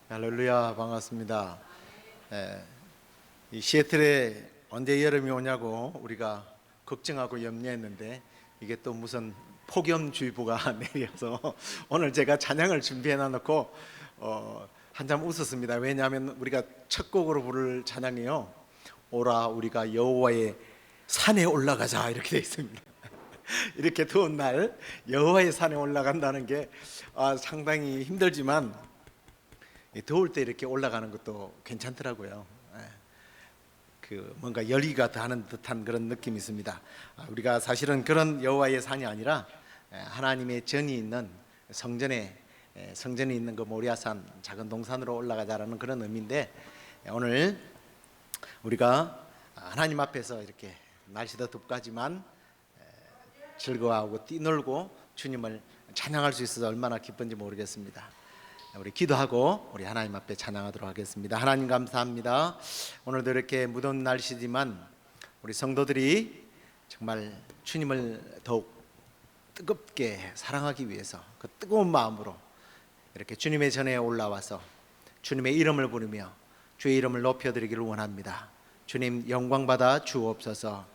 할렐루야, 반갑습니다. 이 시애틀에 언제 여름이 오냐고 우리가 걱정하고 염려했는데 이게 또 무슨 폭염주의보가 내려서 오늘 제가 찬양을 준비해 놔놓고 한참 웃었습니다. 왜냐하면 우리가 첫 곡으로 부를 찬양이요, 오라 우리가 여호와의 산에 올라가자, 이렇게 되어 있습니다. 이렇게 더운 날 여호와의 산에 올라간다는 게 상당히 힘들지만 더울 때 이렇게 올라가는 것도 괜찮더라고요. 뭔가 열기가 더하는 듯한 그런 느낌이 있습니다. 우리가 사실은 그런 여호와의 산이 아니라 하나님의 전이 있는 성전에 있는 그 모리아산, 작은 동산으로 올라가자라는 그런 의미인데, 오늘 우리가 하나님 앞에서 이렇게 날씨도 덥고 하지만 즐거워하고 뛰놀고 주님을 찬양할 수 있어서 얼마나 기쁜지 모르겠습니다. 우리 기도하고 우리 하나님 앞에 찬양하도록 하겠습니다. 하나님 감사합니다. 오늘도 이렇게 무더운 날씨지만 우리 성도들이 정말 주님을 더욱 뜨겁게 사랑하기 위해서 그 뜨거운 마음으로 이렇게 주님의 전에 올라와서 주님의 이름을 부르며 주의 이름을 높여드리기를 원합니다. 주님 영광 받아 주옵소서.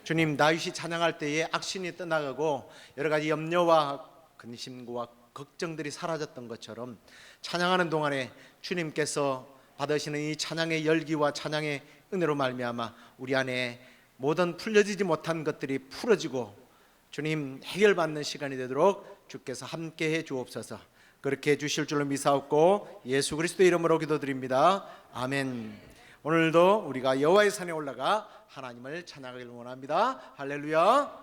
주님, 다윗이 찬양할 때에 악신이 떠나가고 여러 가지 염려와 근심과 걱정들이 사라졌던 것처럼 찬양하는 동안에 주님께서 받으시는 이 찬양의 열기와 찬양의 은혜로 말미암아 우리 안에 모든 풀려지지 못한 것들이 풀어지고 주님 해결받는 시간이 되도록 주께서 함께해 주옵소서. 그렇게 해주실 줄로 믿사옵고 예수 그리스도의 이름으로 기도드립니다. 아멘. 오늘도 우리가 여호와의 산에 올라가 하나님을 찬양하기를 원합니다. 할렐루야.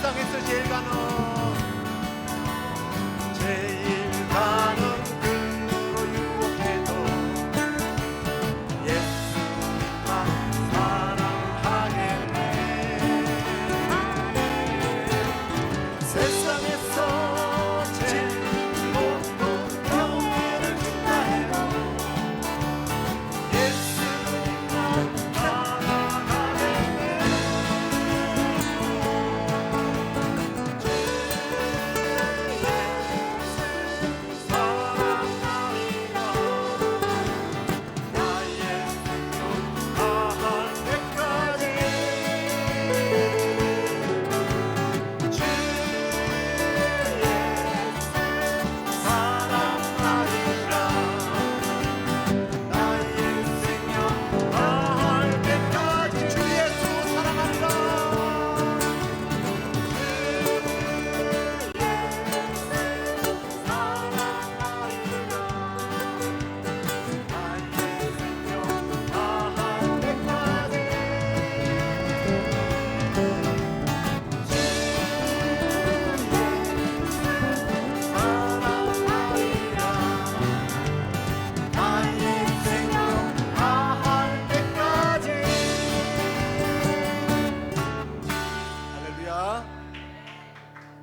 세상에서 제일 가는 금으로 유혹해도 예수만 사랑하겠네. 세상에서 제일 높은 경외를 준다 해도 예수만 사랑하겠네.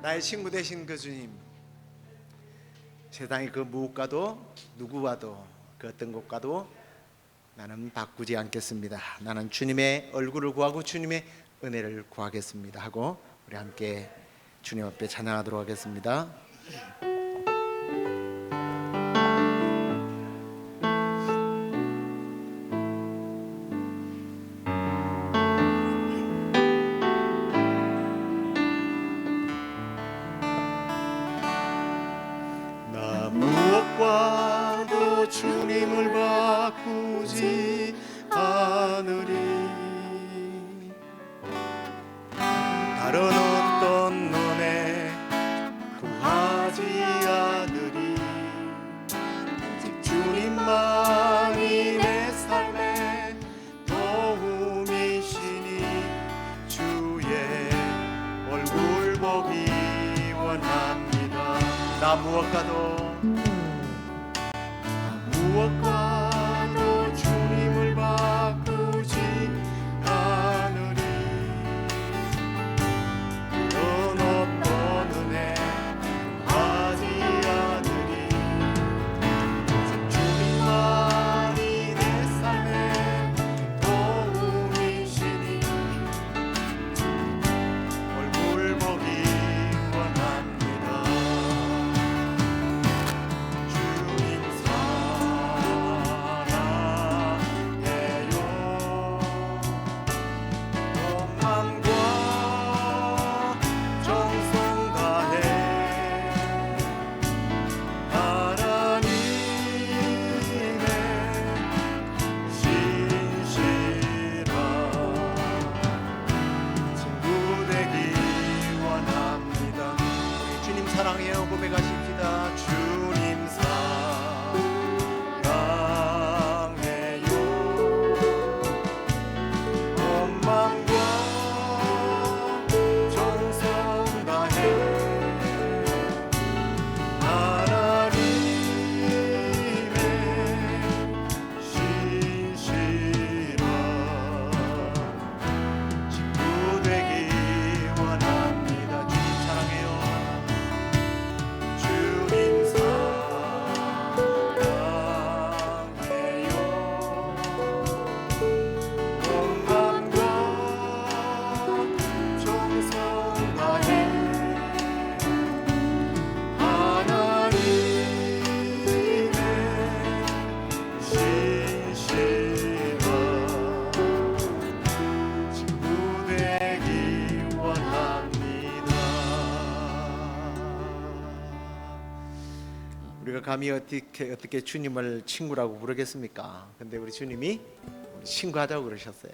나의 친구 되신 그 주님, 세상의 그 무엇과도 누구와도 그 어떤 것과도 나는 바꾸지 않겠습니다. 나는 주님의 얼굴을 구하고 주님의 은혜를 구하겠습니다 하고 우리 함께 주님 앞에 찬양하도록 하겠습니다. 무엇과도 주님을 바꾸지 않으리. 다른 어떤 은혜 구하지 않으리. 오직 주님만이 내 삶의 도움이시니 주의 얼굴 보기 원합니다. 나 무엇과도 주님을 바꾸지 않으리. 그런 어떤 은혜 하지 않으리. 주님만이 내 삶의 도움이시니 얼굴 보기 원합니다. 사랑해요 고백하십시다. 주님 사랑해요. 온 마음과 정성 다해 하나님의 신실한 친구 되기 원합니다. 주님 사랑해요. 우리가 감히 어떻게 주님을 친구라고 부르겠습니까? 근데 우리 주님이 친구하자고 그러셨어요.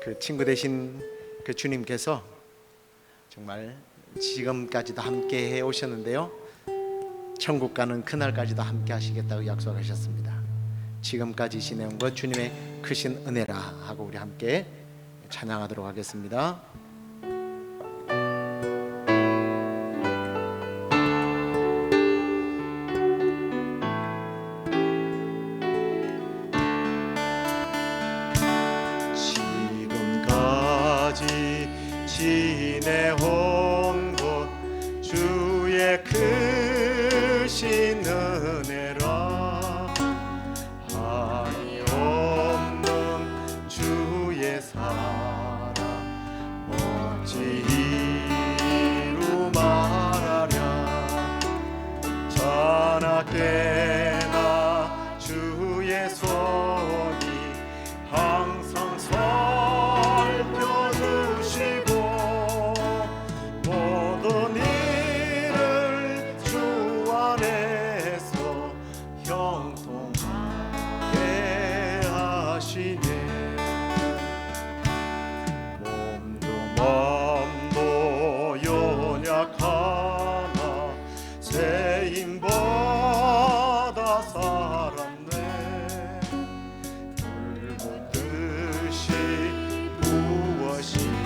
그 친구 되신 그 주님께서 정말 지금까지도 함께 해 오셨는데요, 천국 가는 그날까지도 함께 하시겠다고 약속하셨습니다. 지금까지 지내온 것 주님의 크신 은혜라 하고 우리 함께 찬양하도록 하겠습니다. 시내 온 곳 주의 크신 은혜라 한이 없는 주의 사랑 어찌 이루 말하랴 자나깨나 주의 손이 항상 살펴주시고 모든 일을 주 안에서 형통하게 하시네 몸도 마음도 연약하나 세임받아 살았네 불붙듯이 부어시는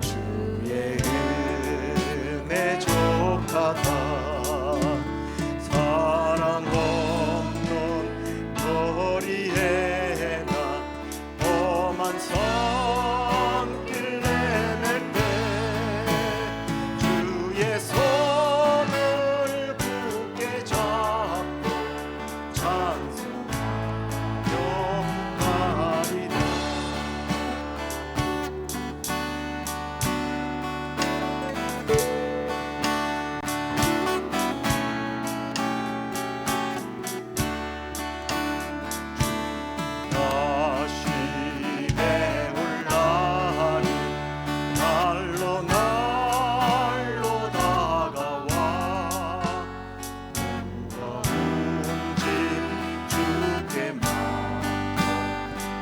주의 은혜 족하다 사랑 없는 거리에 나 험한 산길 내낼 때 주의 손을 굳게 잡고 찬송하리라 다시내 올라리 날로 날로 다가와 누가 움직 주께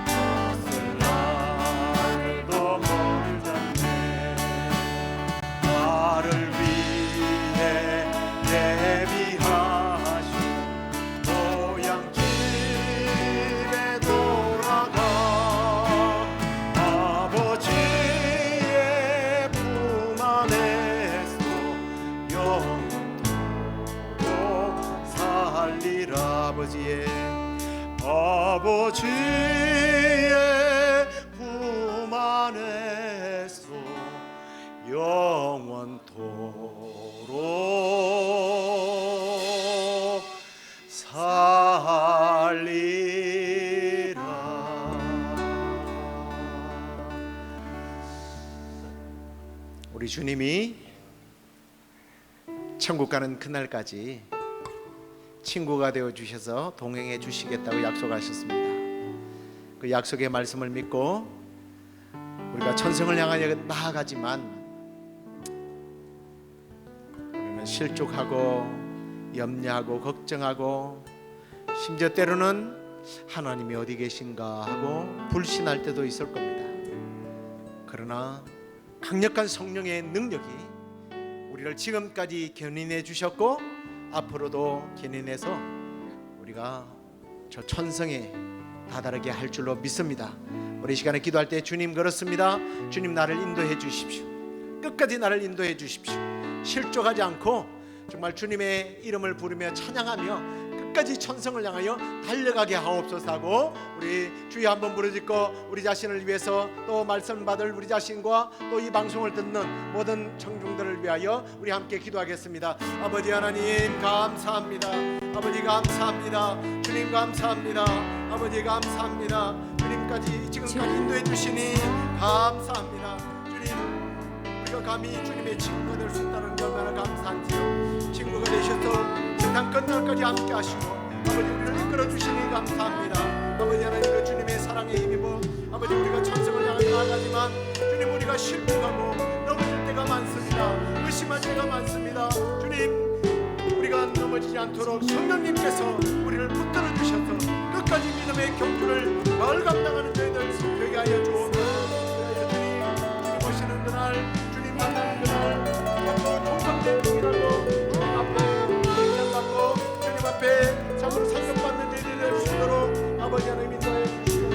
맡겼을 날도 멀잖네 나를 위해 예비하신 고향집에 돌아가 아버지의 품 안에서 영원토록 살리라 아버지의 품 안에서 영원토록 살리라. 우리 주님이 천국 가는 그날까지 친구가 되어 주셔서 동행해 주시겠다고 약속하셨습니다. 그 약속의 말씀을 믿고 우리가 천성을 향하여 나아가지만 우리는 실족하고 염려하고 걱정하고 심지어 때로는 하나님이 어디 계신가 하고 불신할 때도 있을 겁니다. 그러나 강력한 성령의 능력이 우리를 지금까지 견인해 주셨고 앞으로도 견인해서 우리가 저 천성에 다다르게 할 줄로 믿습니다. 우리 시간에 기도할 때 주님 그렇습니다. 주님 나를 인도해 주십시오. 끝까지 나를 인도해 주십시오. 실족하지 않고 정말 주님의 이름을 부르며 찬양하며 끝까지 천성을 향하여 달려가게 하옵소서 하고 우리 주여 한번 부르짖고 우리 자신을 위해서 또 말씀 받을 우리 자신과 또 이 방송을 듣는 모든 청중들을 위하여 우리 함께 기도하겠습니다. 아버지 하나님 감사합니다. 아버지 감사합니다. 주님 감사합니다. 아버지 감사합니다. 주님까지 지금까지 인도해 주시니 감사합니다. 주님 우리가 감히 주님의 친구가 될 수 있다는 게 얼마나 감사한지요. 친구가 되셔서 세상 끝날까지 함께 하시고 아버지 우리를 이끌어 주시니 감사합니다. 아버지 하나님 그 주님의 사랑에 힘입어 아버지 우리가 천성을 향해 나아가지만 주님 우리가 실패하고 넘어질 때가 많습니다. 의심할 때가 많습니다. 주님 우리가 넘어지지 않도록 성령님께서 우리를 붙들어 주셔서 끝까지 믿음의 경주를 잘 감당하는 저희들 되게 하여 주옵소서. 주님 오시는 그날 주님 만나는 그날 통성된 중이라고 주님 앞에 칭찬받고 주님 앞에 참으로 상급받는 일이 될 수 있도록 아버지 하나님 인도해 주시옵소서.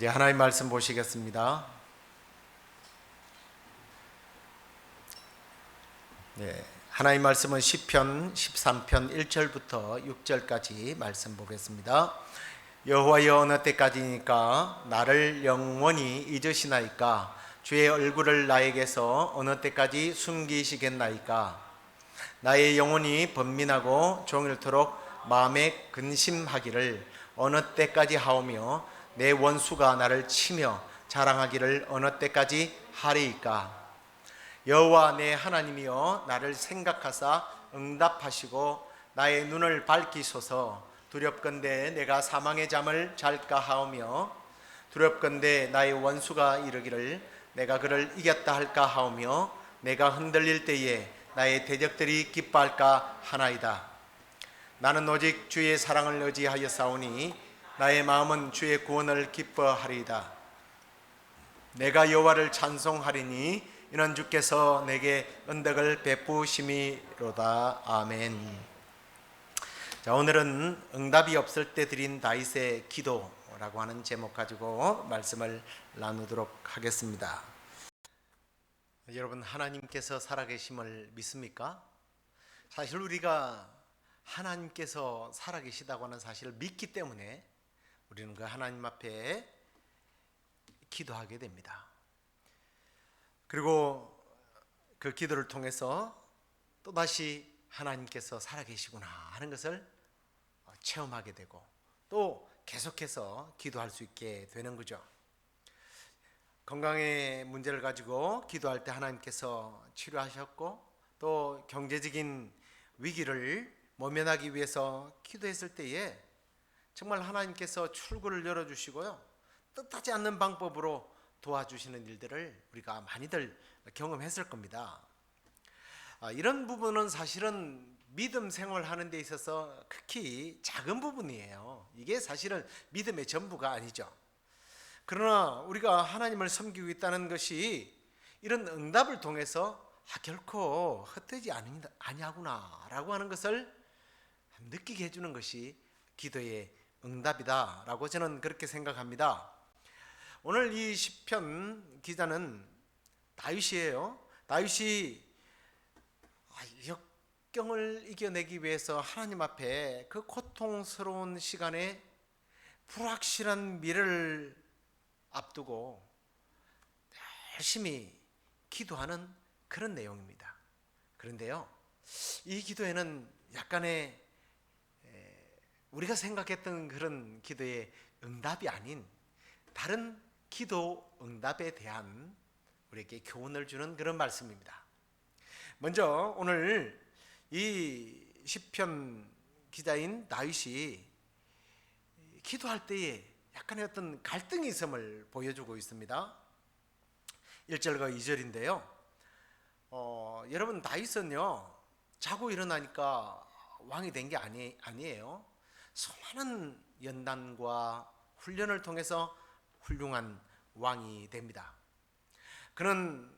이제 하나님 말씀 보시겠습니다. 네, 하나님 말씀은 시편 13편 1절부터 6절까지 말씀 보겠습니다. 여호와여 어느 때까지니까 나를 영원히 잊으시나이까? 주의 얼굴을 나에게서 어느 때까지 숨기시겠나이까? 나의 영혼이 번민하고 종일토록 마음에 근심하기를 어느 때까지 하오며 내 원수가 나를 치며 자랑하기를 어느 때까지 하리이까? 여호와 내 하나님이여 나를 생각하사 응답하시고 나의 눈을 밝히소서. 두렵건대 내가 사망의 잠을 잘까 하오며 두렵건대 나의 원수가 이르기를 내가 그를 이겼다 할까 하오며 내가 흔들릴 때에 나의 대적들이 기뻐할까 하나이다. 나는 오직 주의 사랑을 의지하여 싸우니 나의 마음은 주의 구원을 기뻐하리이다. 내가 여호와를 찬송하리니 이는 주께서 내게 은덕을 베푸심이로다. 아멘. 자, 오늘은 응답이 없을 때 드린 다윗의 기도라고 하는 제목 가지고 말씀을 나누도록 하겠습니다. 여러분, 하나님께서 살아계심을 믿습니까? 사실 우리가 하나님께서 살아계시다고 하는 사실을 믿기 때문에 우리는 그 하나님 앞에 기도하게 됩니다. 그리고 그 기도를 통해서 또다시 하나님께서 살아계시구나 하는 것을 체험하게 되고 또 계속해서 기도할 수 있게 되는 거죠. 건강의 문제를 가지고 기도할 때 하나님께서 치료하셨고 또 경제적인 위기를 모면하기 위해서 기도했을 때에 정말 하나님께서 출구를 열어주시고요, 뜻하지 않는 방법으로 도와주시는 일들을 우리가 많이들 경험했을 겁니다. 이런 부분은 사실은 믿음 생활하는 데 있어서 극히 작은 부분이에요. 이게 사실은 믿음의 전부가 아니죠. 그러나 우리가 하나님을 섬기고 있다는 것이 이런 응답을 통해서 결코 헛되지 아니하구나 라고 하는 것을 느끼게 해주는 것이 기도의 응답이다 라고 저는 그렇게 생각합니다. 오늘 이 시편 기자는 다윗이에요. 다윗이 역경을 이겨내기 위해서 하나님 앞에 그 고통스러운 시간에 불확실한 미래를 앞두고 열심히 기도하는 그런 내용입니다. 그런데요, 이 기도에는 약간의 우리가 생각했던 그런 기도의 응답이 아닌 다른 기도 응답에 대한 우리에게 교훈을 주는 그런 말씀입니다. 먼저 오늘 이 시편 기자인 다윗이 기도할 때에 약간의 어떤 갈등이 있음을 보여주고 있습니다. 1절과 2절인데요. 여러분, 다윗은요 자고 일어나니까 왕이 된 게 아니에요. 수많은 연단과 훈련을 통해서 훌륭한 왕이 됩니다. 그는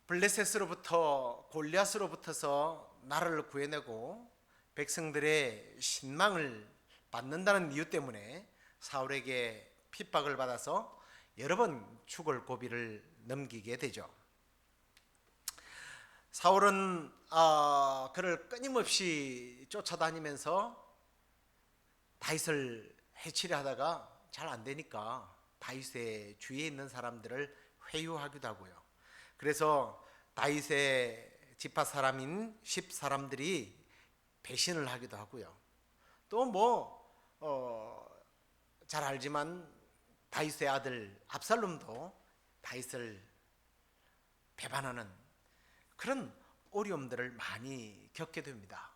블레셋으로부터 골리앗으로부터서 나라를 구해내고 백성들의 신망을 받는다는 이유 때문에 사울에게 핍박을 받아서 여러 번 죽을 고비를 넘기게 되죠. 사울은 그를 끊임없이 쫓아다니면서 다윗을 해치려 하다가 잘 안 되니까 다윗의 주위에 있는 사람들을 회유하기도 하고요. 그래서 다윗의 지파 사람인 10 사람들이 배신을 하기도 하고요. 또 잘 알지만 다윗의 아들 압살롬도 다윗을 배반하는 그런 어려움들을 많이 겪게 됩니다.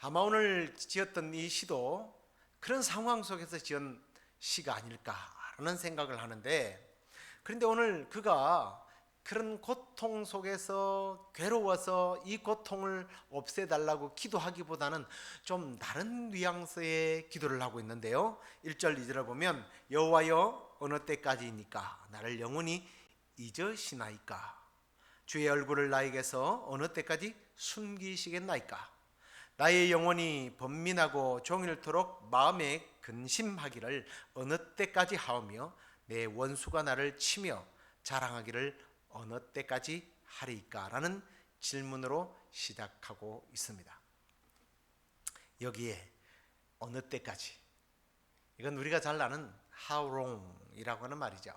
아마 오늘 지었던 이 시도 그런 상황 속에서 지은 시가 아닐까라는 생각을 하는데, 그런데 오늘 그가 그런 고통 속에서 괴로워서 이 고통을 없애달라고 기도하기보다는 좀 다른 뉘앙스의 기도를 하고 있는데요. 1절 2절을 보면 여호와여 어느 때까지입니까? 나를 영원히 잊으시나이까? 주의 얼굴을 나에게서 어느 때까지 숨기시겠나이까? 나의 영혼이 번민하고 종일토록 마음에 근심하기를 어느 때까지 하오며 내 원수가 나를 치며 자랑하기를 어느 때까지 하리까? 라는 질문으로 시작하고 있습니다. 여기에 어느 때까지, 이건 우리가 잘 아는 how long 이라고 하는 말이죠.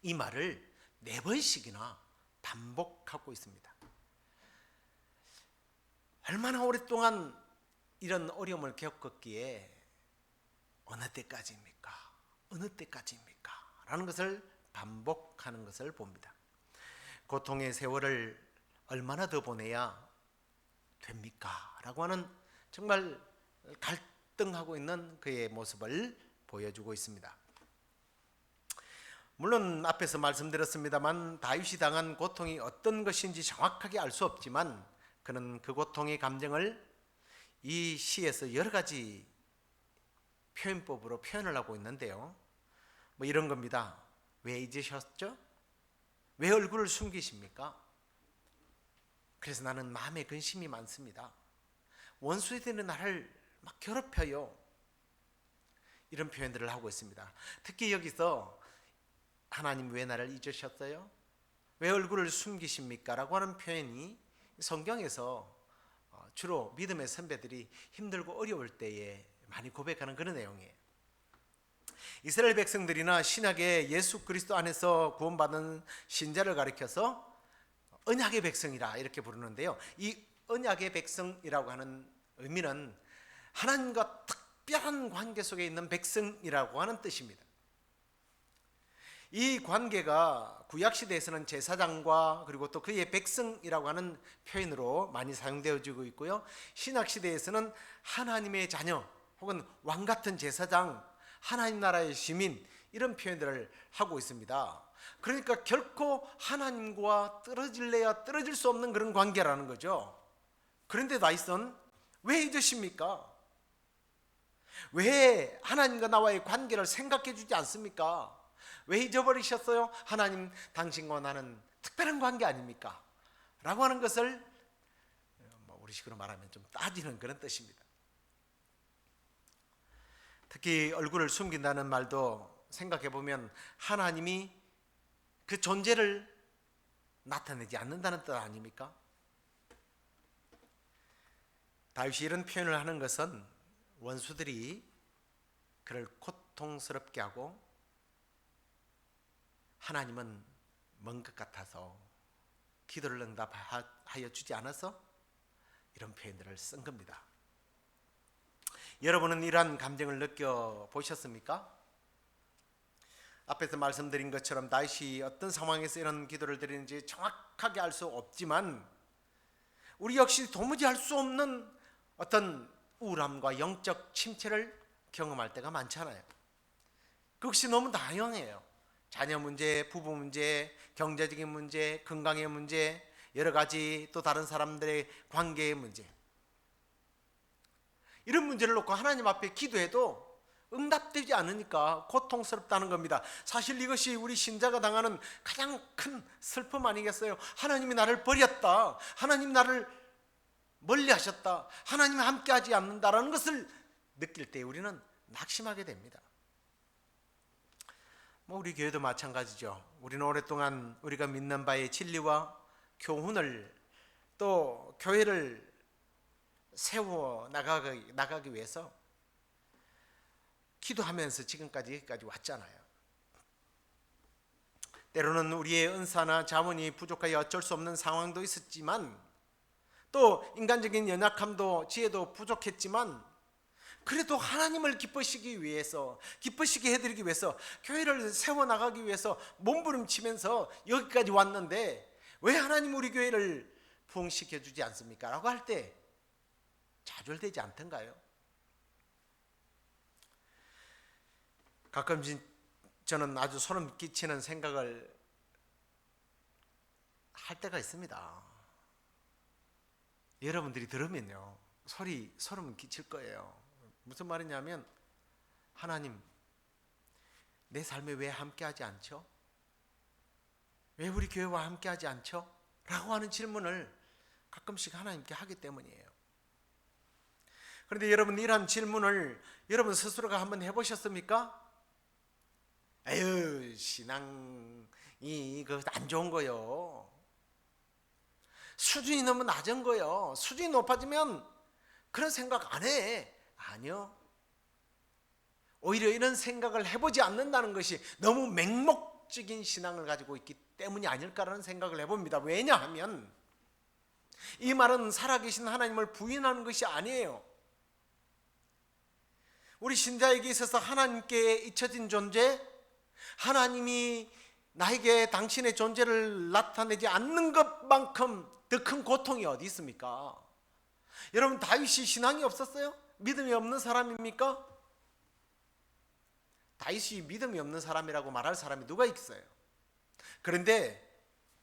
이 말을 4번씩이나 반복하고 있습니다. 얼마나 오랫동안 이런 어려움을 겪었기에 어느 때까지입니까? 어느 때까지입니까? 라는 것을 반복하는 것을 봅니다. 고통의 세월을 얼마나 더 보내야 됩니까? 라고 하는 정말 갈등하고 있는 그의 모습을 보여주고 있습니다. 물론 앞에서 말씀드렸습니다만 다윗이 당한 고통이 어떤 것인지 정확하게 알 수 없지만 그는 그 고통의 감정을 이 시에서 여러 가지 표현법으로 표현을 하고 있는데요. 뭐 이런 겁니다. 왜 잊으셨죠? 왜 얼굴을 숨기십니까? 그래서 나는 마음에 근심이 많습니다. 원수들이 나를 막 괴롭혀요. 이런 표현들을 하고 있습니다. 특히 여기서 하나님 왜 나를 잊으셨어요? 왜 얼굴을 숨기십니까? 라고 하는 표현이 성경에서 주로 믿음의 선배들이 힘들고 어려울 때에 많이 고백하는 그런 내용이에요. 이스라엘 백성들이나 신약의 예수 그리스도 안에서 구원받은 신자를 가리켜서 언약의 백성이라 이렇게 부르는데요. 이 언약의 백성이라고 하는 의미는 하나님과 특별한 관계 속에 있는 백성이라고 하는 뜻입니다. 이 관계가 구약시대에서는 제사장과 그리고 또 그의 백성이라고 하는 표현으로 많이 사용되어지고 있고요. 신약시대에서는 하나님의 자녀 혹은 왕같은 제사장, 하나님 나라의 시민, 이런 표현들을 하고 있습니다. 그러니까 결코 하나님과 떨어질래야 떨어질 수 없는 그런 관계라는 거죠. 그런데 다윗은 왜 잊으십니까? 왜 하나님과 나와의 관계를 생각해 주지 않습니까? 왜 잊어버리셨어요? 하나님, 당신과 나는 특별한 관계 아닙니까? 라고 하는 것을 우리식으로 말하면 좀 따지는 그런 뜻입니다. 특히 얼굴을 숨긴다는 말도 생각해 보면 하나님이 그 존재를 나타내지 않는다는 뜻 아닙니까? 다윗이 이런 표현을 하는 것은 원수들이 그를 고통스럽게 하고 하나님은 먼 것 같아서 기도를 응답하여 주지 않아서 이런 표현들을 쓴 겁니다. 여러분은 이러한 감정을 느껴보셨습니까? 앞에서 말씀드린 것처럼 다윗이 어떤 상황에서 이런 기도를 드리는지 정확하게 알 수 없지만 우리 역시 도무지 할 수 없는 어떤 우울함과 영적 침체를 경험할 때가 많잖아요. 그것이 너무 다양해요. 자녀 문제, 부부 문제, 경제적인 문제, 건강의 문제, 여러 가지 또 다른 사람들의 관계의 문제, 이런 문제를 놓고 하나님 앞에 기도해도 응답되지 않으니까 고통스럽다는 겁니다. 사실 이것이 우리 신자가 당하는 가장 큰 슬픔 아니겠어요? 하나님이 나를 버렸다, 하나님 나를 멀리 하셨다, 하나님이 함께하지 않는다라는 것을 느낄 때 우리는 낙심하게 됩니다. 우리 교회도 마찬가지죠. 우리는 오랫동안 우리가 믿는 바의 진리와 교훈을 또 교회를 세워 나가기 위해서 기도하면서 지금까지 여기까지 왔잖아요. 때로는 우리의 은사나 자원이 부족하여 어쩔 수 없는 상황도 있었지만 또 인간적인 연약함도 지혜도 부족했지만 그래도 하나님을 기쁘시기 위해서, 기쁘시게 해드리기 위해서, 교회를 세워나가기 위해서 몸부림치면서 여기까지 왔는데 왜 하나님 우리 교회를 부흥시켜주지 않습니까? 라고 할 때 좌절되지 않던가요? 가끔 저는 아주 소름 끼치는 생각을 할 때가 있습니다. 여러분들이 들으면요 소름 끼칠 거예요. 무슨 말이냐면, 하나님 내 삶에 왜 함께하지 않죠? 왜 우리 교회와 함께하지 않죠? 라고 하는 질문을 가끔씩 하나님께 하기 때문이에요. 그런데 여러분, 이러한 질문을 여러분 스스로가 한번 해보셨습니까? 에휴, 신앙이 그 안 좋은 거요. 수준이 너무 낮은 거요. 수준이 높아지면 그런 생각 안 해. 아니요. 오히려 이런 생각을 해보지 않는다는 것이 너무 맹목적인 신앙을 가지고 있기 때문이 아닐까라는 생각을 해봅니다. 왜냐하면 이 말은 살아계신 하나님을 부인하는 것이 아니에요. 우리 신자에게 있어서 하나님께 잊혀진 존재, 하나님이 나에게 당신의 존재를 나타내지 않는 것만큼 더 큰 고통이 어디 있습니까? 여러분, 다윗이 신앙이 없었어요? 믿음이 없는 사람입니까? 다윗이 믿음이 없는 사람이라고 말할 사람이 누가 있어요? 그런데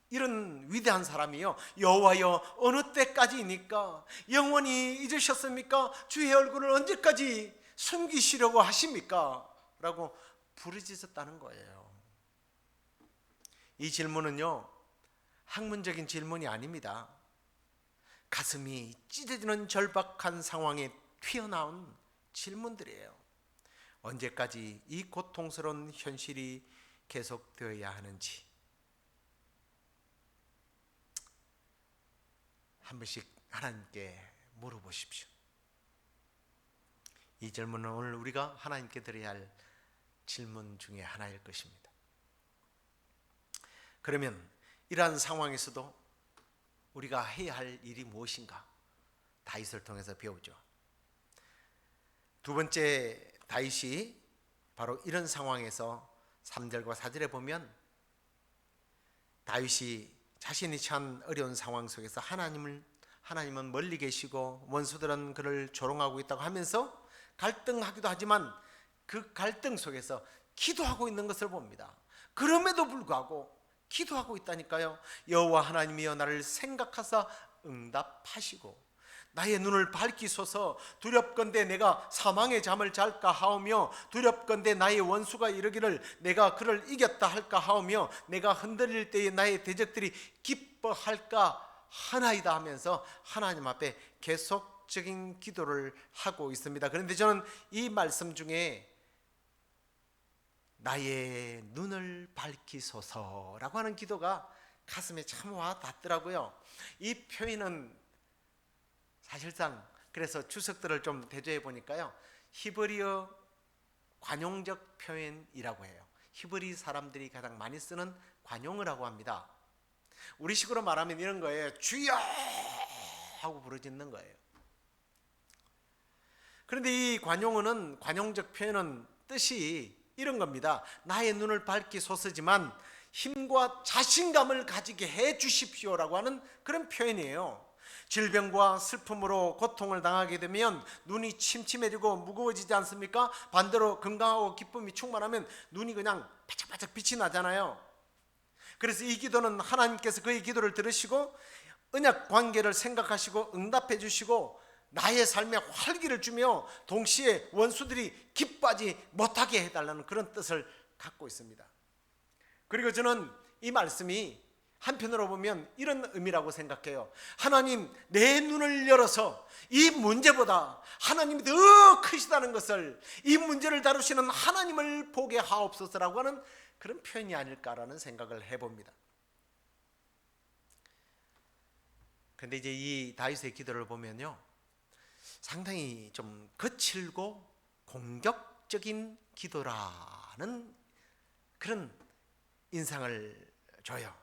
이런 위대한 사람이요, 여호와여 어느 때까지입니까? 영원히 잊으셨습니까? 주의 얼굴을 언제까지 숨기시려고 하십니까? 라고 부르짖었다는 거예요. 이 질문은요, 학문적인 질문이 아닙니다. 가슴이 찢어지는 절박한 상황에 튀어나온 질문들이에요. 언제까지 이 고통스러운 현실이 계속되어야 하는지 한 번씩 하나님께 물어보십시오. 이 질문은 오늘 우리가 하나님께 드려야 할 질문 중에 하나일 것입니다. 그러면 이러한 상황에서도 우리가 해야 할 일이 무엇인가? 다윗을 통해서 배우죠. 두 번째, 다윗이 바로 이런 상황에서 3절과 4절에 보면 다윗이 자신이 처한 어려운 상황 속에서 하나님은 멀리 계시고 원수들은 그를 조롱하고 있다고 하면서 갈등하기도 하지만 그 갈등 속에서 기도하고 있는 것을 봅니다. 그럼에도 불구하고 기도하고 있다니까요. 여호와 하나님이여 나를 생각하사 응답하시고 나의 눈을 밝히소서. 두렵건대 내가 사망의 잠을 잘까 하오며 두렵건대 나의 원수가 이르기를 내가 그를 이겼다 할까 하오며 내가 흔들릴 때에 나의 대적들이 기뻐할까 하나이다 하면서 하나님 앞에 계속적인 기도를 하고 있습니다. 그런데 저는 이 말씀 중에 나의 눈을 밝히소서라고 하는 기도가 가슴에 참 와 닿더라고요. 이 표현은 사실상 그래서 주석들을 좀 대조해 보니까요, 히브리어 관용적 표현이라고 해요. 히브리 사람들이 가장 많이 쓰는 관용어라고 합니다. 우리식으로 말하면 이런 거예요. 주여 하고 부르짖는 거예요. 그런데 이 관용어는, 관용적 표현은 뜻이 이런 겁니다. 나의 눈을 밝히소서지만 힘과 자신감을 가지게 해 주십시오라고 하는 그런 표현이에요. 질병과 슬픔으로 고통을 당하게 되면 눈이 침침해지고 무거워지지 않습니까? 반대로 건강하고 기쁨이 충만하면 눈이 그냥 바짝바짝 빛이 나잖아요. 그래서 이 기도는 하나님께서 그의 기도를 들으시고 언약 관계를 생각하시고 응답해 주시고 나의 삶에 활기를 주며 동시에 원수들이 기뻐하지 못하게 해달라는 그런 뜻을 갖고 있습니다. 그리고 저는 이 말씀이 한편으로 보면 이런 의미라고 생각해요. 하나님, 내 눈을 열어서 이 문제보다 하나님이 더 크시다는 것을, 이 문제를 다루시는 하나님을 보게 하옵소서라고 하는 그런 표현이 아닐까라는 생각을 해봅니다. 그런데 이제 이 다윗의 기도를 보면요, 상당히 좀 거칠고 공격적인 기도라는 그런 인상을 줘요.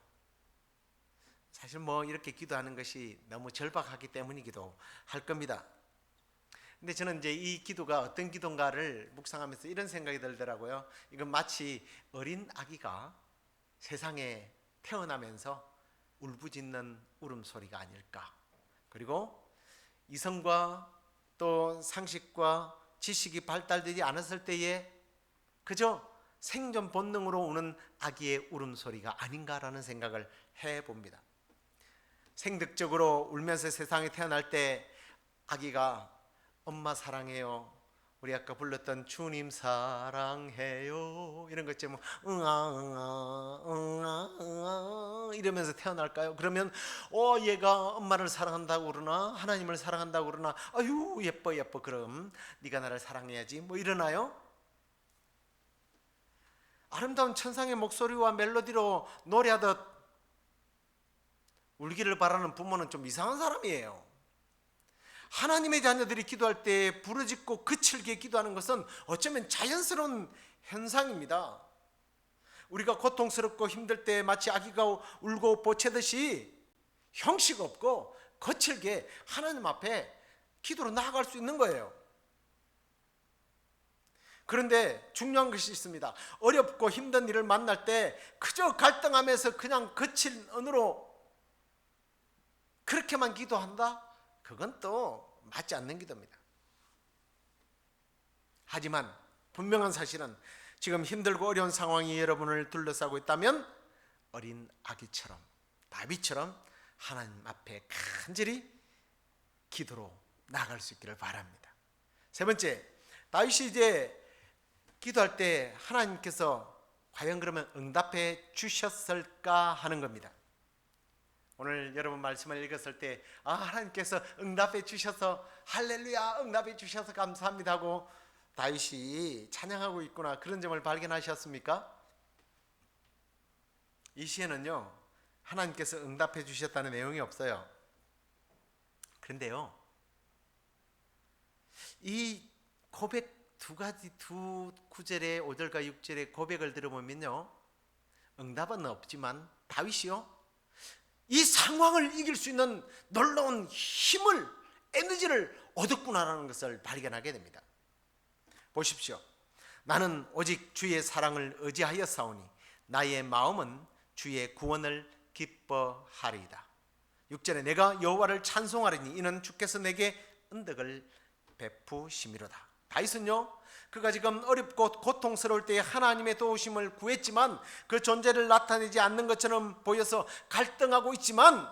사실 뭐 이렇게 기도하는 것이 너무 절박하기 때문이기도 할 겁니다. 근데 저는 이제 이 기도가 어떤 기도인가를 묵상하면서 이런 생각이 들더라고요. 이건 마치 어린 아기가 세상에 태어나면서 울부짖는 울음소리가 아닐까. 그리고 이성과 또 상식과 지식이 발달되지 않았을 때에 그저 생존 본능으로 우는 아기의 울음소리가 아닌가라는 생각을 해봅니다. 생득적으로 울면서 세상에 태어날 때 아기가 엄마 사랑해요, 우리 아까 불렀던 주님 사랑해요 이런 것 있죠. 뭐 응아 응아 응아 응아 이러면서 태어날까요? 그러면 얘가 엄마를 사랑한다고 그러나 하나님을 사랑한다고 그러나 아유 예뻐 예뻐 그럼 네가 나를 사랑해야지 뭐 이러나요? 아름다운 천상의 목소리와 멜로디로 노래하듯 울기를 바라는 부모는 좀 이상한 사람이에요. 하나님의 자녀들이 기도할 때 부르짖고 그칠게 기도하는 것은 어쩌면 자연스러운 현상입니다. 우리가 고통스럽고 힘들 때 마치 아기가 울고 보채듯이 형식 없고 거칠게 하나님 앞에 기도로 나아갈 수 있는 거예요. 그런데 중요한 것이 있습니다. 어렵고 힘든 일을 만날 때 그저 갈등하면서 그냥 거친 언어로 그렇게만 기도한다? 그건 또 맞지 않는 기도입니다. 하지만 분명한 사실은 지금 힘들고 어려운 상황이 여러분을 둘러싸고 있다면 어린 아기처럼 다윗처럼 하나님 앞에 간절히 기도로 나아갈 수 있기를 바랍니다. 세 번째, 다윗이 이제 기도할 때 하나님께서 과연 그러면 응답해 주셨을까 하는 겁니다. 오늘 여러분 말씀을 읽었을 때 하나님께서 응답해 주셔서 할렐루야 응답해 주셔서 감사합니다 하고 다윗이 찬양하고 있구나 그런 점을 발견하셨습니까? 이 시에는요 하나님께서 응답해 주셨다는 내용이 없어요. 그런데요 이 고백 두 구절의 5절과 6절의 고백을 들어보면요 응답은 없지만 다윗이요 이 상황을 이길 수 있는 놀라운 힘을 에너지를 얻었구나라는 것을 발견하게 됩니다. 보십시오. 나는 오직 주의 사랑을 의지하였사오니 나의 마음은 주의 구원을 기뻐하리이다. 6절에 내가 여호와를 찬송하리니 이는 주께서 내게 은덕을 베푸심이로다. 다윗은요 그가 지금 어렵고 고통스러울 때에 하나님의 도우심을 구했지만 그 존재를 나타내지 않는 것처럼 보여서 갈등하고 있지만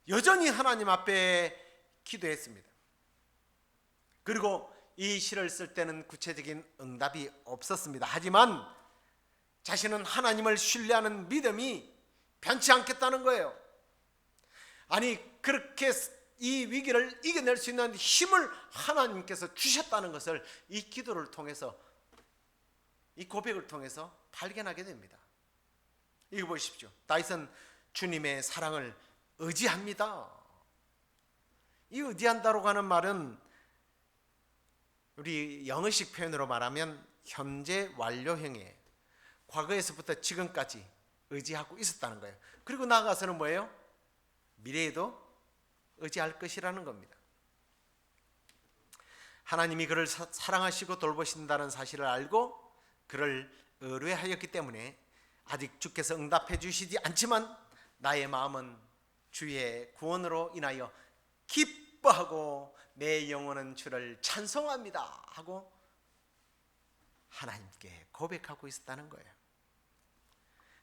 여전히 하나님 앞에 기도했습니다. 그리고 이 시를 쓸 때는 구체적인 응답이 없었습니다. 하지만 자신은 하나님을 신뢰하는 믿음이 변치 않겠다는 거예요. 아니 그렇게 이 위기를 이겨낼 수 있는 힘을 하나님께서 주셨다는 것을 이 기도를 통해서 이 고백을 통해서 발견하게 됩니다. 이거 보십시오. 다윗은 주님의 사랑을 의지합니다. 이 의지한다고 하는 말은 우리 영어식 표현으로 말하면 현재 완료형이에요. 과거에서부터 지금까지 의지하고 있었다는 거예요. 그리고 나아가서는 뭐예요? 미래에도 의지할 것이라는 겁니다. 하나님이 그를 사랑하시고 돌보신다는 사실을 알고 그를 의뢰하였기 때문에 아직 주께서 응답해 주시지 않지만 나의 마음은 주의 구원으로 인하여 기뻐하고 내 영혼은 주를 찬송합니다 하고 하나님께 고백하고 있었다는 거예요.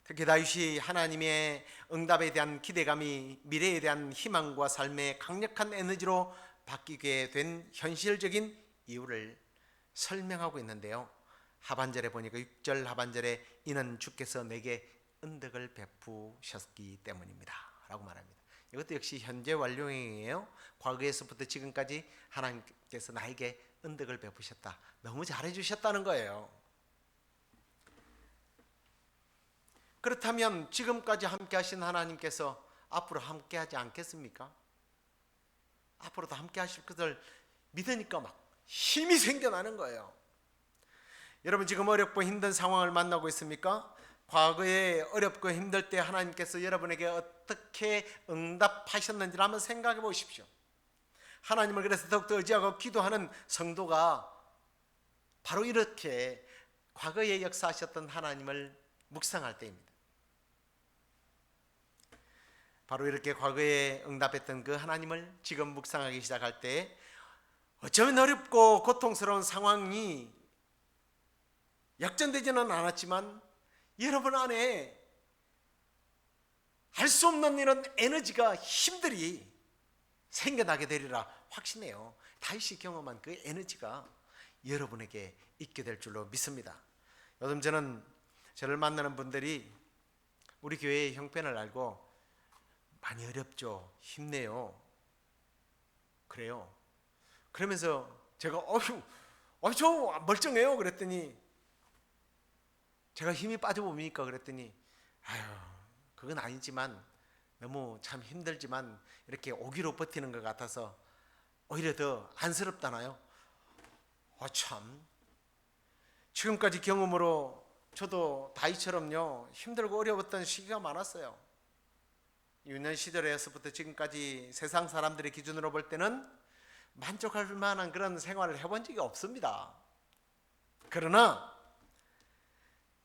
특히 다윗이 하나님의 응답에 대한 기대감이 미래에 대한 희망과 삶의 강력한 에너지로 바뀌게 된 현실적인 이유를 설명하고 있는데요. 하반절에 보니까 6절 하반절에 이는 주께서 내게 은덕을 베푸셨기 때문입니다 라고 말합니다. 이것도 역시 현재 완료형이에요. 과거에서부터 지금까지 하나님께서 나에게 은덕을 베푸셨다. 너무 잘해 주셨다는 거예요. 그렇다면 지금까지 함께 하신 하나님께서 앞으로 함께 하지 않겠습니까? 앞으로도 함께 하실 것을 믿으니까 막 힘이 생겨나는 거예요. 여러분 지금 어렵고 힘든 상황을 만나고 있습니까? 과거에 어렵고 힘들 때 하나님께서 여러분에게 어떻게 응답하셨는지를 한번 생각해 보십시오. 하나님을 그래서 더욱더 의지하고 기도하는 성도가 바로 이렇게 과거에 역사하셨던 하나님을 묵상할 때입니다. 바로 이렇게 과거에 응답했던 그 하나님을 지금 묵상하기 시작할 때 어쩌면 어렵고 고통스러운 상황이 역전되지는 않았지만 여러분 안에 알 수 없는 이런 에너지가 힘들이 생겨나게 되리라 확신해요. 다윗이 경험한 그 에너지가 여러분에게 있게 될 줄로 믿습니다. 요즘 저를 만나는 분들이 우리 교회의 형편을 알고 많이 어렵죠, 힘내요, 그래요. 그러면서 제가 저 멀쩡해요 그랬더니, 제가 힘이 빠져봅니까 그랬더니, 아유 그건 아니지만 너무 참 힘들지만 이렇게 오기로 버티는 것 같아서 오히려 더 안쓰럽다나요. 참, 지금까지 경험으로 저도 다이처럼요 힘들고 어려웠던 시기가 많았어요. 유년 시절에서부터 지금까지 세상 사람들의 기준으로 볼 때는 만족할 만한 그런 생활을 해본 적이 없습니다. 그러나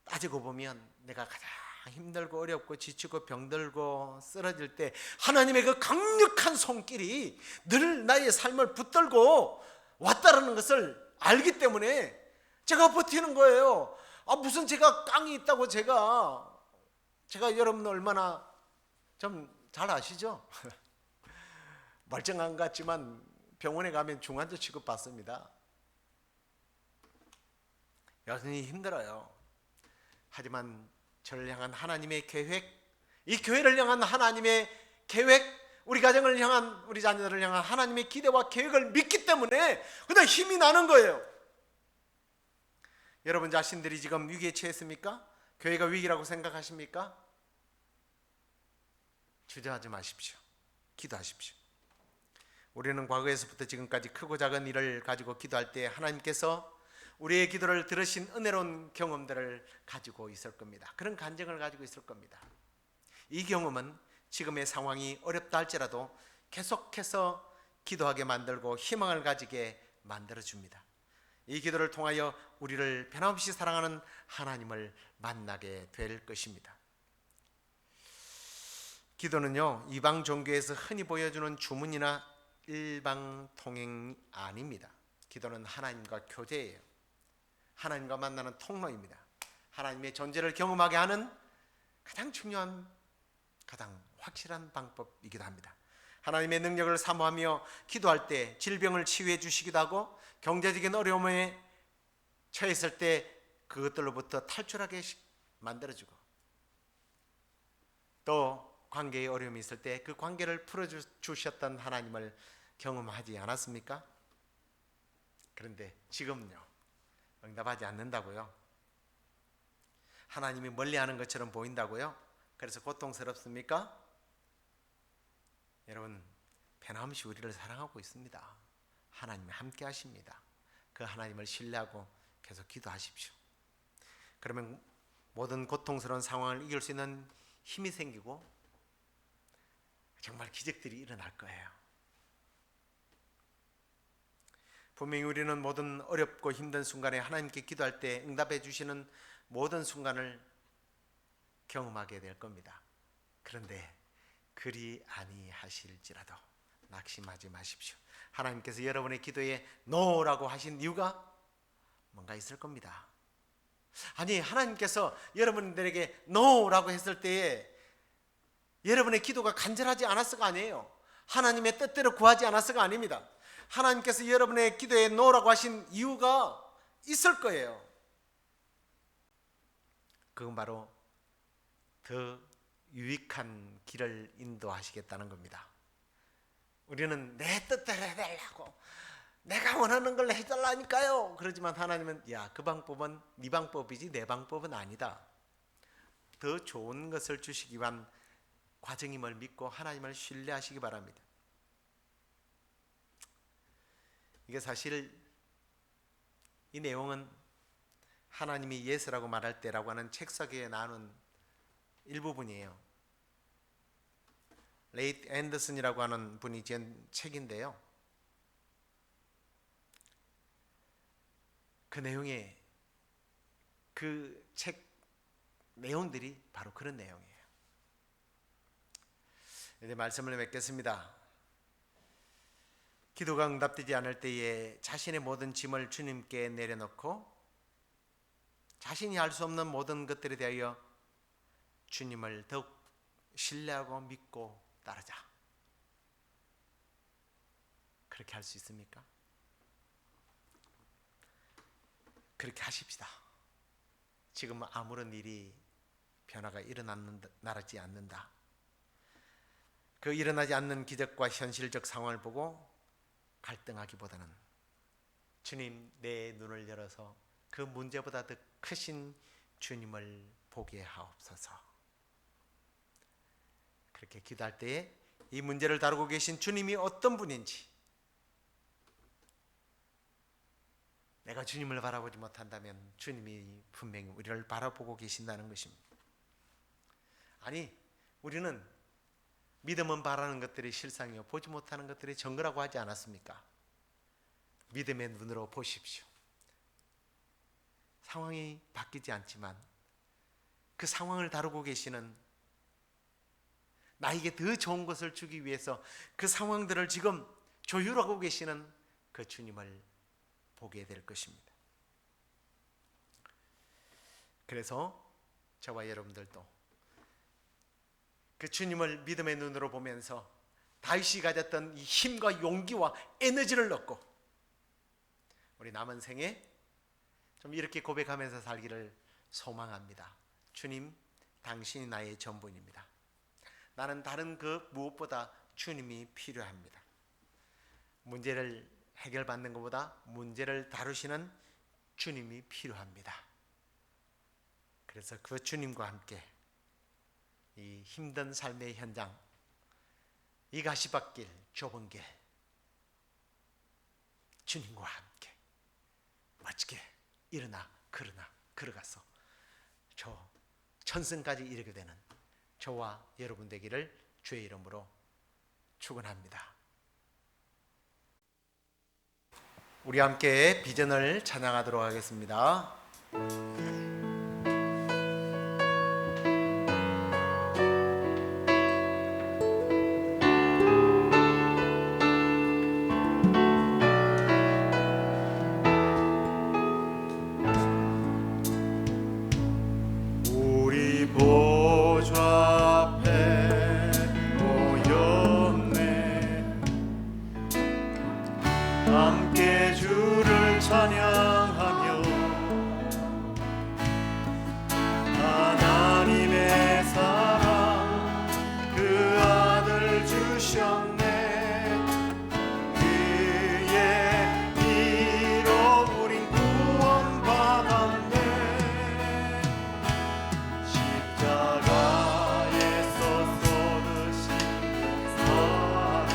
따지고 보면 내가 가장 힘들고 어렵고 지치고 병들고 쓰러질 때 하나님의 그 강력한 손길이 늘 나의 삶을 붙들고 왔다라는 것을 알기 때문에 제가 버티는 거예요. 무슨 제가 깡이 있다고 제가 여러분 얼마나 좀 잘 아시죠? 멀쩡한 것 같지만 병원에 가면 중환자 취급 받습니다. 여전히 힘들어요. 하지만 저를 향한 하나님의 계획, 이 교회를 향한 하나님의 계획, 우리 가정을 향한, 우리 자녀들을 향한 하나님의 기대와 계획을 믿기 때문에 그냥 힘이 나는 거예요. 여러분 자신들이 지금 위기에 처했습니까? 교회가 위기라고 생각하십니까? 주저하지 마십시오. 기도하십시오. 우리는 과거에서부터 지금까지 크고 작은 일을 가지고 기도할 때 하나님께서 우리의 기도를 들으신 은혜로운 경험들을 가지고 있을 겁니다. 그런 간증을 가지고 있을 겁니다. 이 경험은 지금의 상황이 어렵다 할지라도 계속해서 기도하게 만들고 희망을 가지게 만들어줍니다. 이 기도를 통하여 우리를 변함없이 사랑하는 하나님을 만나게 될 것입니다. 기도는요, 이방 종교에서 흔히 보여주는 주문이나 일방 통행이 아닙니다. 기도는 하나님과 교제예요. 하나님과 만나는 통로입니다. 하나님의 존재를 경험하게 하는 가장 중요한, 가장 확실한 방법이기도 합니다. 하나님의 능력을 사모하며 기도할 때 질병을 치유해 주시기도 하고, 경제적인 어려움에 처했을 때 그것들로부터 탈출하게 만들어주고, 또 관계의 어려움이 있을 때 그 관계를 풀어주셨던 하나님을 경험하지 않았습니까? 그런데 지금요, 응답하지 않는다고요? 하나님이 멀리하는 것처럼 보인다고요? 그래서 고통스럽습니까? 여러분, 변함없이 우리를 사랑하고 있습니다. 하나님이 함께 하십니다. 그 하나님을 신뢰하고 계속 기도하십시오. 그러면 모든 고통스러운 상황을 이길 수 있는 힘이 생기고 정말 기적들이 일어날 거예요. 분명히 우리는 모든 어렵고 힘든 순간에 하나님께 기도할 때 응답해 주시는 모든 순간을 경험하게 될 겁니다. 그런데 그리 아니하실지라도 낙심하지 마십시오. 하나님께서 여러분의 기도에 노라고 하신 이유가 뭔가 있을 겁니다. 아니, 하나님께서 여러분들에게 노라고 했을 때에 여러분의 기도가 간절하지 않았어가 아니에요. 하나님의 뜻대로 구하지 않았어가 아닙니다. 하나님께서 여러분의 기도에 노라고 하신 이유가 있을 거예요. 그건 바로 더 유익한 길을 인도하시겠다는 겁니다. 우리는 내 뜻대로 해달라고, 내가 원하는 걸 해달라니까요. 그러지만 하나님은 그 방법은 네 방법이지 내 방법은 아니다. 더 좋은 것을 주시기 위한 과정임을 믿고 하나님을 신뢰하시기 바랍니다. 이게 사실 이 내용은 하나님이 예수라고 말할 때라고 하는 책사기에 나눈 일부분이에요. 레이트 앤더슨이라고 하는 분이 지은 책인데요, 그 내용에 그 책 내용들이 바로 그런 내용이에요. 이제 말씀을 맺겠습니다. 기도가 응답되지 않을 때에 자신의 모든 짐을 주님께 내려놓고 자신이 할 수 없는 모든 것들에 대하여 주님을 더욱 신뢰하고 믿고 따르자. 그렇게 할 수 있습니까? 그렇게 하십시다. 지금 아무런 일이 변화가 일어나지 않는다. 그 일어나지 않는 기적과 현실적 상황을 보고 갈등하기보다는 주님, 내 눈을 열어서 그 문제보다 더 크신 주님을 보게 하옵소서. 그렇게 기도할 때에 이 문제를 다루고 계신 주님이 어떤 분인지, 내가 주님을 바라보지 못한다면 주님이 분명히 우리를 바라보고 계신다는 것입니다. 아니, 우리는 믿음은 바라는 것들이 실상이요 보지 못하는 것들이 정거라고 하지 않았습니까? 믿음의 눈으로 보십시오. 상황이 바뀌지 않지만 그 상황을 다루고 계시는, 나에게 더 좋은 것을 주기 위해서 그 상황들을 지금 조율하고 계시는 그 주님을 보게 될 것입니다. 그래서 저와 여러분들도 그 주님을 믿음의 눈으로 보면서 다윗이 가졌던 이 힘과 용기와 에너지를 얻고 우리 남은 생에 좀 이렇게 고백하면서 살기를 소망합니다. 주님, 당신이 나의 전부입니다. 나는 다른 그 무엇보다 주님이 필요합니다. 문제를 해결받는 것보다 문제를 다루시는 주님이 필요합니다. 그래서 그 주님과 함께 이 힘든 삶의 현장, 이 가시밭길, 좁은 길, 주님과 함께 멋지게 일어나 걸어가서 저 천승까지 이르게 되는 저와 여러분 되기를 주의 이름으로 축원합니다. 우리 함께 비전을 찬양하도록 하겠습니다. 우리 보좌 앞에 모였네. 함께 주를 찬양하며 하나님의 사랑 그 아들 주셨네. 그의 피로 우린 구원받았네. 십자가에서 쏟으신 사랑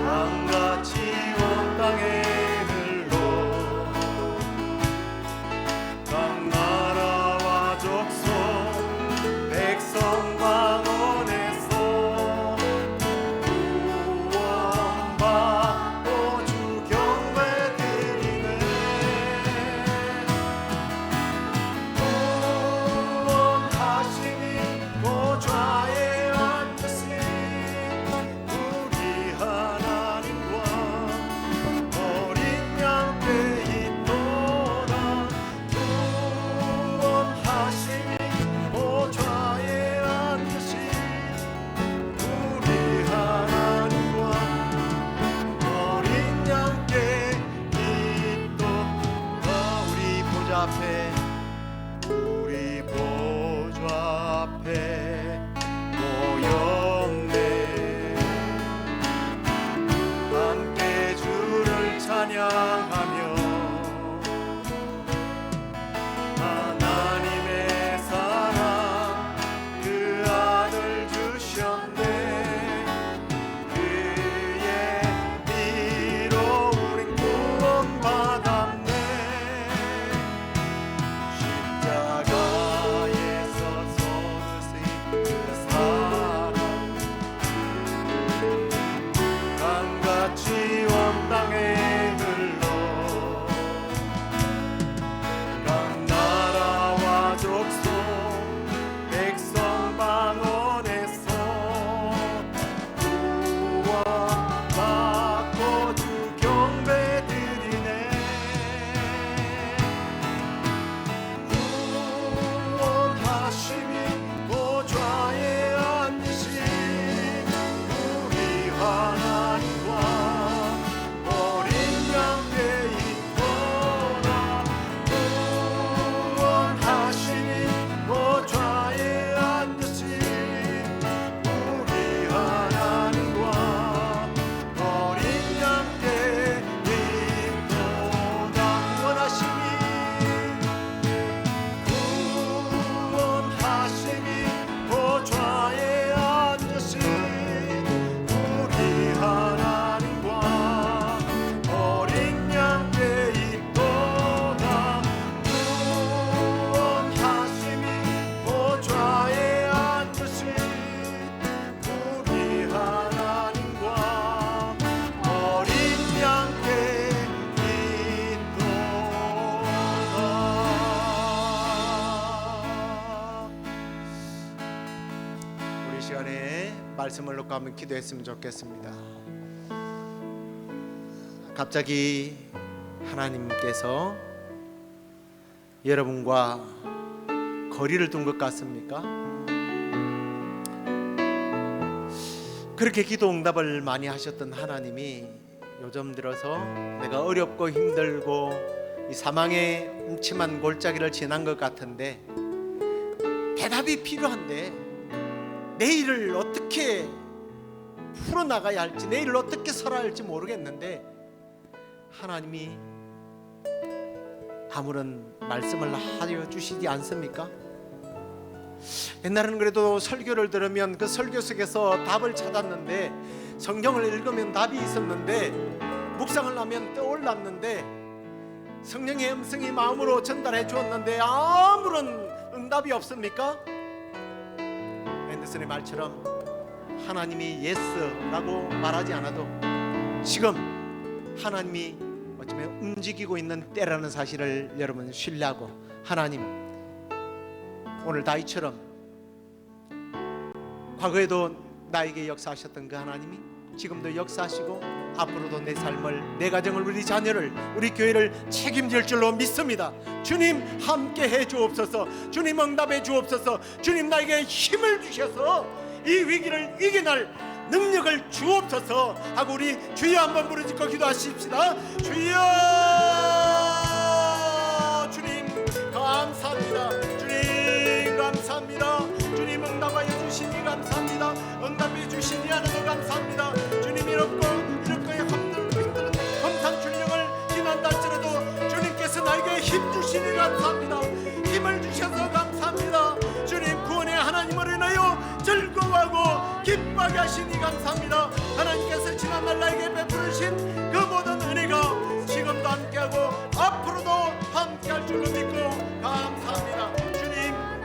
강같이 온 땅에 흘러 각 나라와 족속 백성 방언에서 구원받고 주 경배 드리네. 구원하시니 보좌에 앉으신 우리 하나님과 어린 양께 있도다. 구원하시니 보좌에 앉으신 우리 하나님과 어린 양께 있도다. 우리 보좌 앞에 모였네. 함께 주를 찬양하며 하나님의 사랑 그 아들 주셨네. 그의 피로 우린 구원받았네. 십자가에서 쏟으신 시간에 말씀을 놓고 한번 기도했으면 좋겠습니다. 갑자기 하나님께서 여러분과 거리를 둔 것 같습니까? 그렇게 기도 응답을 많이 하셨던 하나님이 요즘 들어서 내가 어렵고 힘들고 이 사망의 음침한 골짜기를 지난 것 같은데 대답이 필요한데 내일을 어떻게 풀어나가야 할지, 내일을 어떻게 살아야 할지 모르겠는데 하나님이 아무런 말씀을 하여 주시지 않습니까? 옛날에는 그래도 설교를 들으면 그 설교 속에서 답을 찾았는데, 성경을 읽으면 답이 있었는데, 묵상을 하면 떠올랐는데, 성령의 음성이 마음으로 전달해 주었는데 아무런 응답이 없습니까? 앤더슨의 말처럼 하나님이 예스라고 말하지 않아도 지금 하나님이 어쩌면 움직이고 있는 때라는 사실을 여러분 신뢰하고, 하나님 오늘 다윗처럼 과거에도 나에게 역사하셨던 그 하나님이 지금도 역사하시고 앞으로도 내 삶을, 내 가정을, 우리 자녀를, 우리 교회를 책임질 줄로 믿습니다. 주님 함께 해 주옵소서. 주님 응답해 주옵소서. 주님 나에게 힘을 주셔서 이 위기를 이겨낼 능력을 주옵소서 하고 우리 주여 한번 부르짖고 기도하십시다. 주여, 주님 감사합니다. 주님 감사합니다. 주님 응답하여 주시니 감사합니다. 응답해 주시니 하나도 감사합니다. 주님 이렇게 힘든 험상출령을 지난다 할지라도 주님께서 나에게 힘 주시니 감사합니다. 힘을 주셔서 감사합니다. 주님 구원의 하나님을 인하여 즐거워하고 기뻐하게 하시니 감사합니다. 하나님께서 지난날 나에게 베푸신 그 모든 은혜가 지금도 함께하고 앞으로도 함께할 줄로 믿고 감사합니다.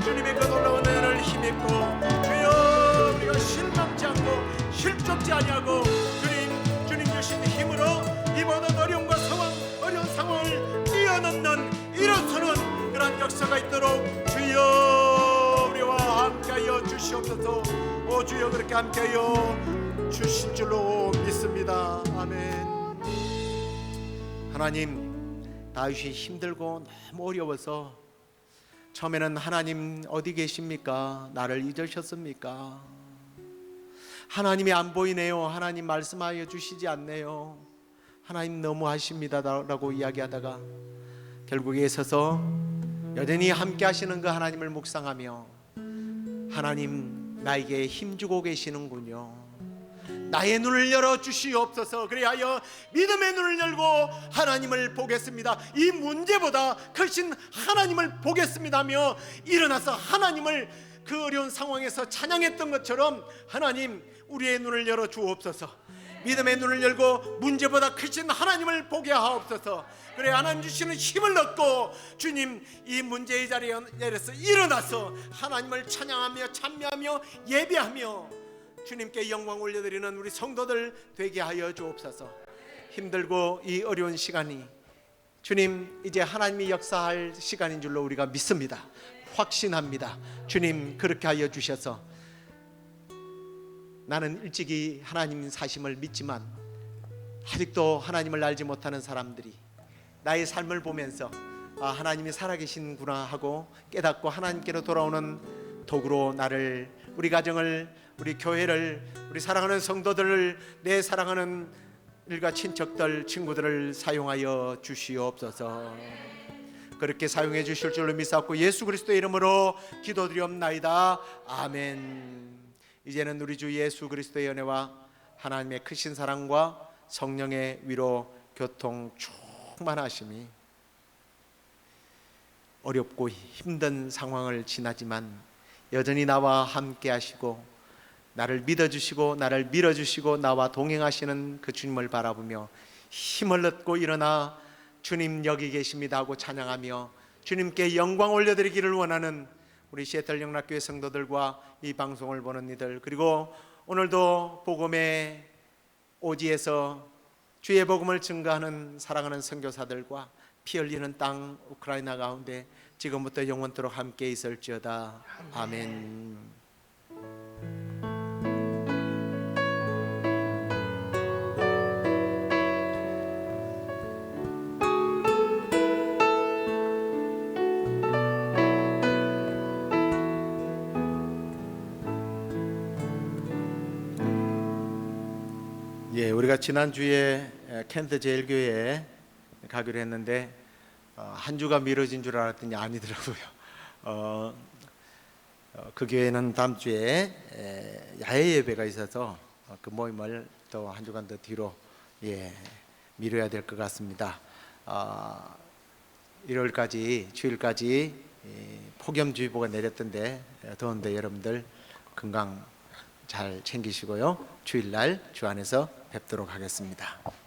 주님의 그 놀라운 은혜를 힘입고 주여 우리가 실망치 않고 실족지 아니하고 주님 주신 힘으로 이 모든 어려움과 어려운 상황을 뛰어넘는 일어서는 그런 역사가 있도록 주여 우리와 함께하여 주시옵소서. 오 주여 그렇게 함께하여 주실 줄로 믿습니다. 아멘. 하나님, 다윗이 힘들고 너무 어려워서 처음에는 하나님 어디 계십니까? 나를 잊으셨습니까? 하나님이 안 보이네요. 하나님 말씀하여 주시지 않네요. 하나님 너무하십니다 라고 이야기하다가 결국에 서서 여전히 함께 하시는 그 하나님을 묵상하며 하나님 나에게 힘주고 계시는군요. 나의 눈을 열어 주시옵소서. 그리하여 믿음의 눈을 열고 하나님을 보겠습니다. 이 문제보다 크신 하나님을 보겠습니다며 일어나서 하나님을 그 어려운 상황에서 찬양했던 것처럼 하나님 우리의 눈을 열어 주옵소서. 믿음의 눈을 열고 문제보다 크신 하나님을 보게 하옵소서. 그래 하나님 주시는 힘을 얻고 주님 이 문제의 자리에서 일어나서 하나님을 찬양하며 찬미하며 예배하며 주님께 영광 올려드리는 우리 성도들 되게 하여 주옵소서. 힘들고 이 어려운 시간이 주님 이제 하나님이 역사할 시간인 줄로 우리가 믿습니다. 확신합니다. 주님 그렇게 하여 주셔서 나는 일찍이 하나님 사심을 믿지만 아직도 하나님을 알지 못하는 사람들이 나의 삶을 보면서 아, 하나님이 살아계신구나 하고 깨닫고 하나님께로 돌아오는 도구로 나를, 우리 가정을, 우리 교회를, 우리 사랑하는 성도들을, 내 사랑하는 일가 친척들, 친구들을 사용하여 주시옵소서. 그렇게 사용해 주실 줄로 믿사옵고 예수 그리스도의 이름으로 기도드리옵나이다. 아멘. 이제는 우리 주 예수 그리스도의 은혜와 하나님의 크신 사랑과 성령의 위로 교통 충만하심이 어렵고 힘든 상황을 지나지만 여전히 나와 함께 하시고 나를 믿어주시고 나를 밀어주시고 나와 동행하시는 그 주님을 바라보며 힘을 얻고 일어나 주님 여기 계십니다 하고 찬양하며 주님께 영광 올려드리기를 원하는 우리 시애틀 영락교회 성도들과 이 방송을 보는 이들, 그리고 오늘도 복음의 오지에서 주의 복음을 증거하는 사랑하는 선교사들과 피 흘리는 땅 우크라이나 가운데 지금부터 영원토록 함께 있을지어다. 아멘. 예, 우리가 지난주에 켄트 제일교회에 가기로 했는데 한 주가 미뤄진 줄 알았더니 아니더라고요. 그 교회는 다음 주에 야외 예배가 있어서 그 모임을 또 한 주간 더 뒤로 미뤄야 될 것 같습니다. 1월까지 주일까지 폭염주의보가 내렸던데 더운데 여러분들 건강 잘 챙기시고요. 주일날 주 안에서 뵙도록 하겠습니다.